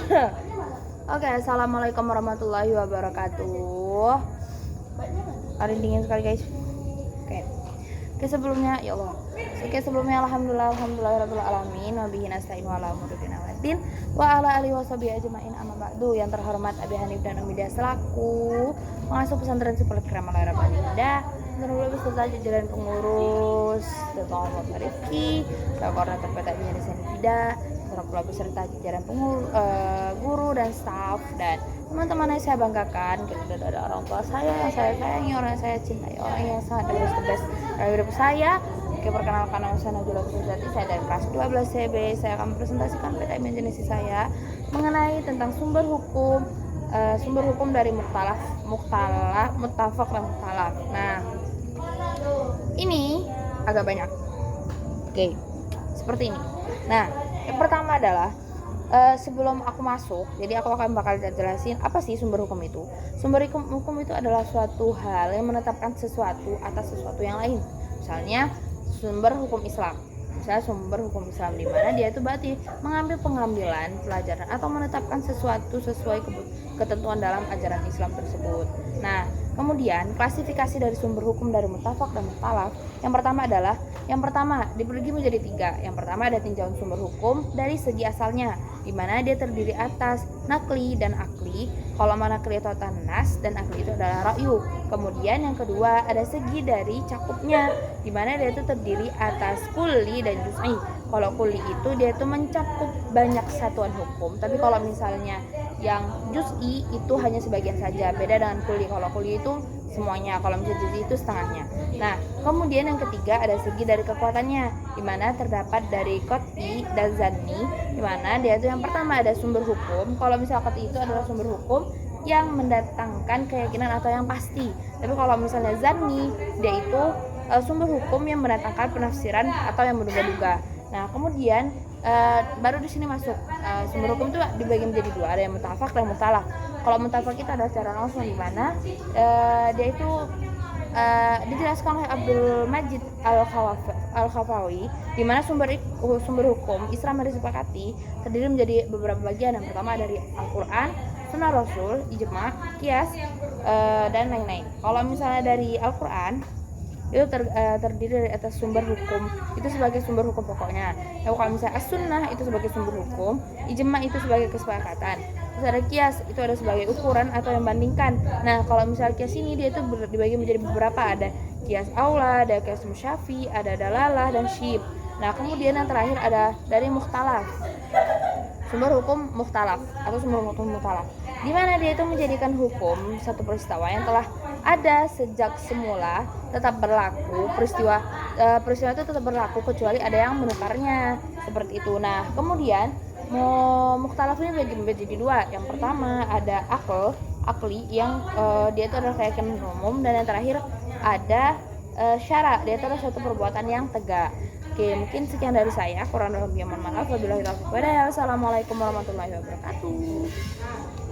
Oke, assalamualaikum warahmatullahi wabarakatuh. Hari dingin sekali guys. Oke, sebelumnya ya Allah. Sebelumnya alhamdulillah alamin wa bihi nasta'in wa ala umuri waddin wa ala alihi washabihi ajmain amma ba'du. Yang terhormat Abi Hanif dan Umi Dia selaku pengasuh pesantren Super Keramal Rabbanidah, beserta jajaran pengurus Ketua Bapak Rifki, koordinator PTM Yayasan Fida, pula beserta jajaran guru dan staf dan teman-teman yang saya banggakan. Kita ada orang tua saya yang saya sayangi, orang yang saya cintai, orang yang sangat the best dalam hidup saya. Oke, perkenalkan nama saya Najula Suzati, saya dari kelas 12 CB. Saya akan presentasikan PTM jenis saya mengenai tentang sumber hukum dari muttafaq dan mukhtalaf. Nah, ini agak banyak. Oke, seperti ini. Nah, yang pertama adalah sebelum aku masuk, jadi aku akan bakal jelasin apa sih sumber hukum itu. Sumber hukum itu adalah suatu hal yang menetapkan sesuatu atas sesuatu yang lain. Misalnya sumber hukum Islam. Misalnya sumber hukum Islam di mana dia itu berarti mengambil pengambilan pelajaran atau menetapkan sesuatu sesuai ketentuan dalam ajaran Islam tersebut. Nah, kemudian klasifikasi dari sumber hukum dari muttafaq dan mukhtalaf. Yang pertama dibagi menjadi 3. Yang pertama ada tinjauan sumber hukum dari segi asalnya, di mana dia terdiri atas nakli dan akli. Kalau mana nakli itu nas dan akli itu adalah ra'yu. Kemudian yang kedua ada segi dari cakupnya, di mana dia itu terdiri atas kulli dan juz'i. Kalau kulli itu dia itu mencakup banyak satuan hukum, tapi kalau misalnya yang juz'i itu hanya sebagian saja. Beda dengan kulli. Kalau kulli itu semuanya, kalau misalnya juz'i itu setengahnya. Nah, kemudian yang ketiga ada segi dari kekuatannya, di mana terdapat dari qat'i dan zanni, di mana dia itu yang pertama ada sumber hukum. Kalau misalnya qat'i itu adalah sumber hukum yang mendatangkan keyakinan atau yang pasti. Tapi kalau misalnya zanni, dia itu sumber hukum yang mendatangkan penafsiran atau yang menduga-duga. Nah, kemudian baru di sini masuk sumber hukum itu dibagi menjadi 2, ada yang muttafaq dan mukhtalaf. Kalau muttafaq itu adalah secara langsung, di mana dia itu dijelaskan oleh Abdul Majid Al-Khafawi, di mana sumber hukum Islam yang disepakati terdiri menjadi beberapa bagian. Yang pertama dari Al-Quran, Sunnah Rasul, ijma, qiyas, dan lain-lain. Kalau misalnya dari Al-Quran itu terdiri dari atas sumber hukum itu sebagai sumber hukum pokoknya. Kalau misalnya as-sunnah itu sebagai sumber hukum, ijma itu sebagai kesepakatan, terus ada qiyas itu ada sebagai ukuran atau yang bandingkan. Nah, kalau misalnya qiyas ini dia itu dibagi menjadi beberapa, ada qiyas aula, ada qiyas musyafi, ada dalalah dan syib. Nah, kemudian yang terakhir ada dari mukhtalaf, sumber hukum mukhtalaf atau sumber hukum mukhtalaf, di mana dia itu menjadikan hukum satu peristiwa yang telah ada sejak semula tetap berlaku. Peristiwa itu tetap berlaku kecuali ada yang menukarnya, seperti itu. Nah, kemudian mukhtalaf ini menjadi 2. Yang pertama ada akli yang dia itu adalah keyakinan umum, dan yang terakhir ada syara, dia itu adalah suatu perbuatan yang tegak. Oke, mungkin sekian dari saya. Kurang lebihnya mohon maaf. Wabillahi taufiq wal hidayah. Wassalamualaikum warahmatullahi wabarakatuh.